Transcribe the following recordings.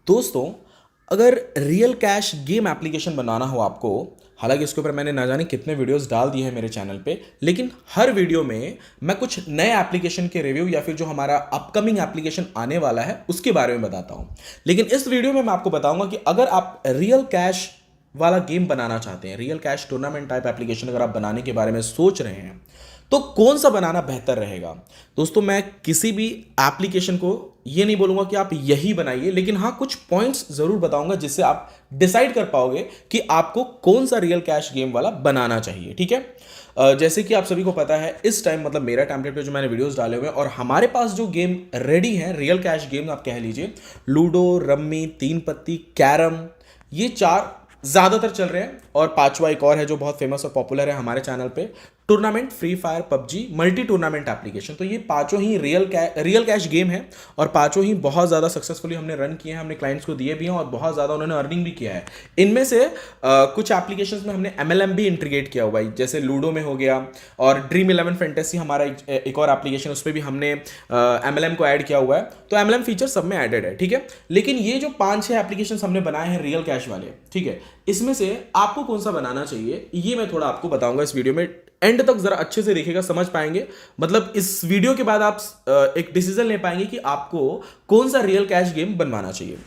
दोस्तों, अगर real cash game application बनाना हो आपको, हालांकि इसके ऊपर मैंने ना जाने कितने वीडियोस डाल दिए हैं मेरे चैनल पे, लेकिन हर वीडियो में मैं कुछ नए एप्लीकेशन के रिव्यू या फिर जो हमारा अपकमिंग एप्लीकेशन आने वाला है उसके बारे में बताता हूं। लेकिन इस वीडियो में मैं आपको बताऊंगा कि अगर आप रियल कैश वाला गेम बनाना चाहते हैं, real cash tournament type application अगर आप बनाने के बारे में सोच रहे हैं, तो कौन सा बनाना बेहतर रहेगा। दोस्तों, मैं किसी भी एप्लीकेशन को ये नहीं बोलूंगा कि आप यही बनाइए, लेकिन हाँ कुछ पॉइंट्स जरूर बताऊंगा जिससे आप डिसाइड कर पाओगे कि आपको कौन सा रियल कैश गेम वाला बनाना चाहिए। ठीक है, जैसे कि आप सभी को पता है, इस टाइम मतलब मेरा टेम्पलेट पे जो मैंने वीडियोस डाले हुए हैं और हमारे पास जो गेम रेडी हैं, रियल कैश गेम आप कह लीजिए, लूडो, रम्मी, तीन पत्ती, कैरम, ये चार ज्यादातर चल रहे हैं। और पांचवा एक और है जो बहुत फेमस और पॉपुलर है हमारे चैनल पे, tournament, free fire, PUBG, multi tournament application. तो ये पांचों ही रियल कैश गेम है और पांचों ही बहुत ज़्यादा सक्सेसफुली हमने रन किए हैं, हमने क्लाइंट्स को दिए भी हैं और बहुत ज़्यादा उन्होंने अर्निंग भी किया है। इनमें से कुछ एप्लीकेशंस में हमने MLM भी इंटीग्रेट किया हुआ है, जैसे लूडो में हो गया, और ड्रीम 11 फैंटेसी हमारा एक और एप्लीकेशन, उस पर भी हमने MLM को ऐड किया हुआ है। तो MLM फीचर सब में एडेड है। ठीक है, लेकिन ये जो 5-6 एप्लीकेशन हमने बनाए हैं रियल कैश वाले, ठीक है, इसमें से आपको कौन सा बनाना चाहिए ये मैं थोड़ा आपको बताऊंगा इस वीडियो में। एंड तक जरा अच्छे से देखिएगा, समझ पाएंगे। मतलब इस वीडियो के बाद आप एक डिसीजन ले पाएंगे कि आपको कौन सा रियल कैश गेम बनवाना चाहिए।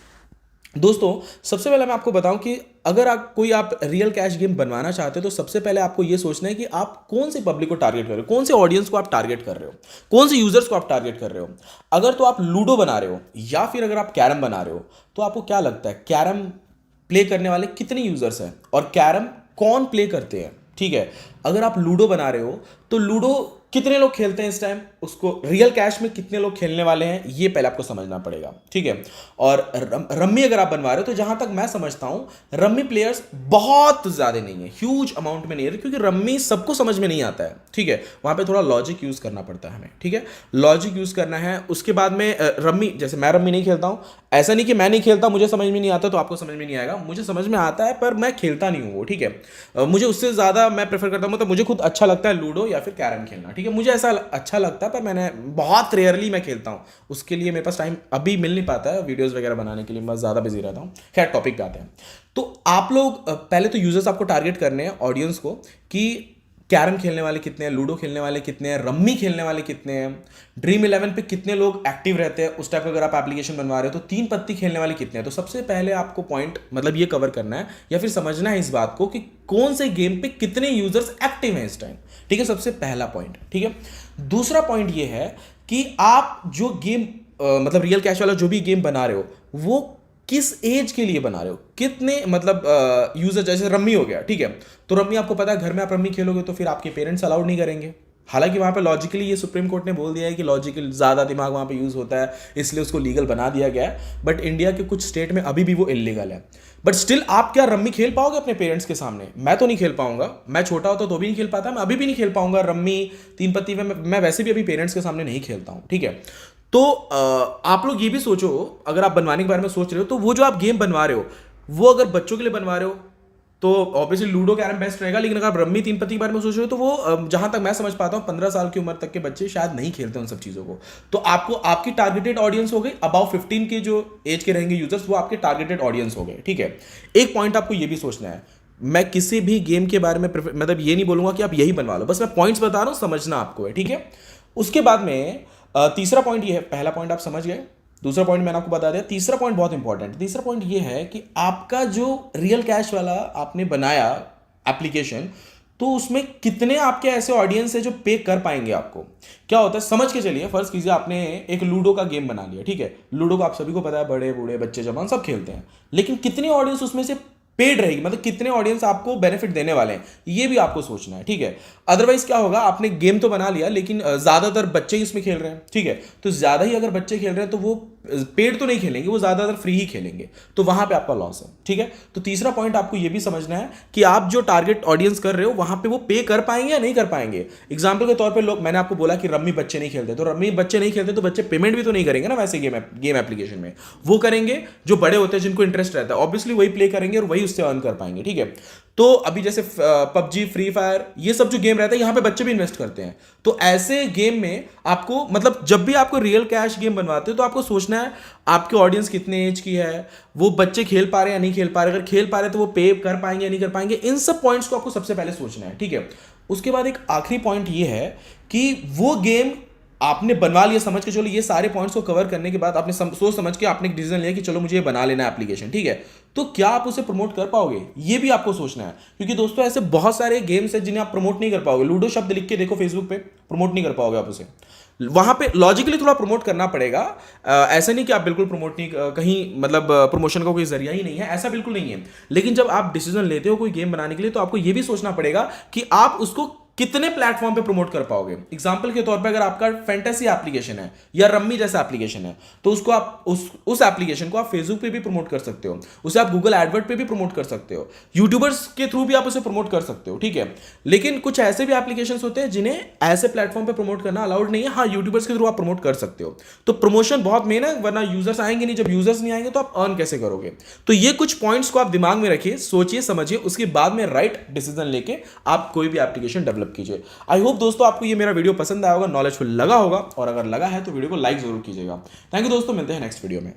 दोस्तों, सबसे पहले मैं आपको बताऊं कि अगर आप रियल कैश गेम बनवाना चाहते हो, तो सबसे पहले आपको यह सोचना है कि आप कौन से पब्लिक को टारगेट कर रहे हो, कौन से ऑडियंस को आप टारगेट कर रहे हो, कौन से यूजर्स को आप टारगेट कर रहे हो। अगर तो आप लूडो बना रहे हो या फिर अगर आप कैरम बना रहे हो, तो आपको क्या लगता है कैरम प्ले करने वाले कितने यूजर्स हैं और कैरम कौन प्ले करते हैं। ठीक है, अगर आप लूडो बना रहे हो तो लूडो कितने लोग खेलते हैं इस टाइम, उसको रियल कैश में कितने लोग खेलने वाले हैं, ये पहले आपको समझना पड़ेगा। ठीक है, और रम्मी अगर आप बनवा रहे हो, तो जहां तक मैं समझता हूं रम्मी प्लेयर्स बहुत ज्यादा नहीं है, ह्यूज अमाउंट में नहीं है, क्योंकि रम्मी सबको समझ में नहीं आता है। ठीक है, वहां पे थोड़ा लॉजिक यूज करना पड़ता है हमें। ठीक है, लॉजिक यूज करना है। उसके बाद में रम्मी, जैसे मैं रम्मी नहीं खेलता हूं, ऐसा नहीं कि मैं नहीं खेलता, मुझे समझ में नहीं आता तो आपको समझ में नहीं आएगा, मुझे समझ में आता है पर मैं खेलता नहीं हूं वो। ठीक है, मुझे उससे ज्यादा मैं प्रेफर करता हूं, मतलब मुझे खुद अच्छा लगता है लूडो या फिर कैरम खेलना। ठीक है, मुझे ऐसा अच्छा लगता है, पर मैंने बहुत रेयरली मैं खेलता हूँ, उसके लिए मेरे पास टाइम अभी मिल नहीं पाता है वीडियोस वगैरह बनाने के लिए, मैं ज़्यादा बिजी रहता हूँ। खैर, टॉपिक पे आते हैं। तो आप लोग पहले तो यूजर्स आपको टारगेट करने हैं, ऑडियंस को, कि कैरम खेलने वाले कितने हैं, लूडो खेलने वाले कितने हैं, रम्मी खेलने वाले कितने हैं, ड्रीम 11 पे कितने लोग एक्टिव रहते हैं, उस टाइप का अगर आप एप्लीकेशन बनवा रहे हो, तो तीन पत्ती खेलने वाले कितने हैं। तो सबसे पहले आपको पॉइंट मतलब ये कवर करना है या फिर समझना है इस बात को कि कौन से गेम पे कितने यूजर्स एक्टिव हैं इस टाइम। ठीक है, सबसे पहला पॉइंट। ठीक है, दूसरा पॉइंट ये है कि आप जो गेम मतलब रियल कैश वाला जो भी गेम बना रहे हो, वो किस एज के लिए बना रहे हो, कितने मतलब यूजर, जैसे रम्मी हो गया। ठीक है, तो रम्मी आपको पता है घर में आप रम्मी खेलोगे तो फिर आपके पेरेंट्स अलाउड नहीं करेंगे। हालांकि वहां पे लॉजिकली ये सुप्रीम कोर्ट ने बोल दिया है कि लॉजिकल ज़्यादा दिमाग वहां पे यूज़ होता है, इसलिए उसको लीगल बना दिया गया है, बट इंडिया के कुछ स्टेट में अभी भी वो इलीगल है। बट स्टिल आप क्या रम्मी खेल पाओगे अपने पेरेंट्स के सामने? मैं तो नहीं खेल पाऊंगा, मैं छोटा होता तो भी नहीं खेल पाता, मैं अभी भी नहीं खेल पाऊंगा रम्मी, तीन पत्ती में मैं वैसे भी अभी पेरेंट्स के सामने नहीं खेलता हूँ। ठीक है, तो आप लोग ये भी सोचो, अगर आप बनवाने के बारे में सोच रहे हो, तो वो जो आप गेम बनवा रहे हो वो अगर बच्चों के लिए बनवा रहे हो तो ऑब्वियसली लूडो कैरम बेस्ट रहेगा। लेकिन अगर आप रम्मी, तीन पत्ती के बारे में सोच रहे हो, तो वो जहां तक मैं समझ पाता हूं 15 साल की उम्र तक के बच्चे शायद नहीं खेलते उन सब चीज़ों को। तो आपको आपकी टारगेटेड ऑडियंस हो गई, अबाउ 15 के जो एज के रहेंगे यूजर्स, वो आपके टारगेटेड ऑडियंस हो गए। ठीक है, एक पॉइंट आपको ये भी सोचना है, मैं किसी भी गेम के बारे में मतलब ये नहीं बोलूंगा कि आप यही बनवा लो, बस मैं पॉइंट्स बता रहा हूं, समझना आपको है। ठीक है, उसके बाद में तीसरा पॉइंट ये है, पहला पॉइंट आप समझ गए, दूसरा पॉइंट मैंने आपको बता दिया, तीसरा पॉइंट बहुत इंपॉर्टेंट है। तीसरा पॉइंट ये है कि आपका जो रियल कैश वाला आपने बनाया एप्लीकेशन, तो उसमें कितने आपके ऐसे ऑडियंस है जो पे कर पाएंगे आपको। क्या होता है समझ के चलिए, फर्ज कीजिए आपने एक लूडो का गेम बना लिया। ठीक है, लूडो को आप सभी को पता है, बड़े बूढ़े बच्चे जवान सब खेलते हैं, लेकिन कितनी ऑडियंस उसमें से पेड रहेगी, मतलब कितने ऑडियंस आपको बेनिफिट देने वाले हैं, ये भी आपको सोचना है। ठीक है, अदरवाइज क्या होगा, आपने गेम तो बना लिया लेकिन ज्यादातर बच्चे ही इसमें खेल रहे हैं। ठीक है, तो ज्यादा ही अगर बच्चे खेल रहे हैं तो वो पेड तो नहीं खेलेंगे, वो ज्यादातर फ्री ही खेलेंगे, तो वहां पे आपका लॉस है। ठीक है, तो तीसरा पॉइंट आपको ये भी समझना है कि आप जो टारगेट ऑडियंस कर रहे हो वहां पे वो पे कर पाएंगे या नहीं कर पाएंगे। एग्जाम्पल के तौर पे लोग, मैंने आपको बोला कि रम्मी बच्चे नहीं खेलते, तो रम्मी बच्चे नहीं खेलते तो बच्चे पेमेंट भी तो नहीं करेंगे ना वैसे गेम एप्लीकेशन में, वो करेंगे जो बड़े होते हैं जिनको इंटरेस्ट रहता है, ऑब्वियसली वही प्ले करेंगे और वही उससे अर्न कर पाएंगे। ठीक है, तो अभी जैसे पबजी, फ्री फायर, ये सब जो गेम रहता है यहाँ पे बच्चे भी इन्वेस्ट करते हैं। तो ऐसे गेम में आपको मतलब जब भी आपको रियल कैश गेम बनवाते हो तो आपको सोचना है आपके ऑडियंस कितने एज की है, वो बच्चे खेल पा रहे हैं या नहीं खेल पा रहे, अगर खेल पा रहे तो वो पे कर पाएंगे या नहीं कर पाएंगे, इन सब पॉइंट्स को आपको सबसे पहले सोचना है, ठीक है। उसके बाद एक आखिरी पॉइंट ये है कि वो गेम आपने बनवा लिया, समझ के चलो ये सारे पॉइंट्स को कवर करने के बाद आपने सोच समझ के आपने एक डिसीजन लिया कि चलो मुझे ये बना लेना है एप्लीकेशन, ठीक है। तो क्या आप उसे प्रमोट कर पाओगे, ये भी आपको सोचना है, क्योंकि दोस्तों ऐसे बहुत सारे गेम्स हैं जिन्हें आप प्रमोट नहीं कर पाओगे। लूडो शब्द लिख के देखो फेसबुक पे, प्रमोट नहीं कर पाओगे आप उसे। वहां पे लॉजिकली थोड़ा प्रमोट करना पड़ेगा। ऐसा नहीं कि आप बिल्कुल प्रमोट नहीं, कहीं मतलब प्रमोशन का कोई जरिया ही नहीं है, ऐसा बिल्कुल नहीं है। लेकिन जब आप डिसीजन लेते हो कोई गेम बनाने के लिए तो आपको यह भी सोचना पड़ेगा कि आप उसको कितने प्लेटफॉर्म पे प्रमोट कर पाओगे। एग्जांपल के तौर पे अगर आपका फैंटेसी एप्लीकेशन है या रम्मी जैसा एप्लीकेशन है तो उसको आप उस एप्लीकेशन को आप फेसबुक पे भी प्रमोट कर सकते हो, उसे आप गूगल एडवर्ड पे भी प्रमोट कर सकते हो, यूट्यूबर्स के थ्रू भी आप उसे प्रमोट कर सकते हो, ठीक है। लेकिन कुछ ऐसे भी एप्लीकेशंस होते हैं जिन्हें ऐसे प्लेटफॉर्म पे प्रमोट करना अलाउड नहीं है। हाँ, यूट्यूबर्स के थ्रू आप प्रमोट कर सकते हो। तो प्रमोशन बहुत मेन है, वरना यूजर्स आएंगे नहीं, जब यूजर्स नहीं आएंगे तो आप अर्न कैसे करोगे। तो ये कुछ पॉइंट्स को आप दिमाग में रखिए, सोचिए समझिए, उसके बाद में राइट डिसीजन लेके आप कोई भी एप्लीकेशन डेवलप कीजिए। आई होप दोस्तों आपको ये मेरा वीडियो पसंद आया होगा, नॉलेजफुल लगा होगा, और अगर लगा है तो वीडियो को लाइक जरूर कीजिएगा। थैंक यू दोस्तों, मिलते हैं नेक्स्ट वीडियो में।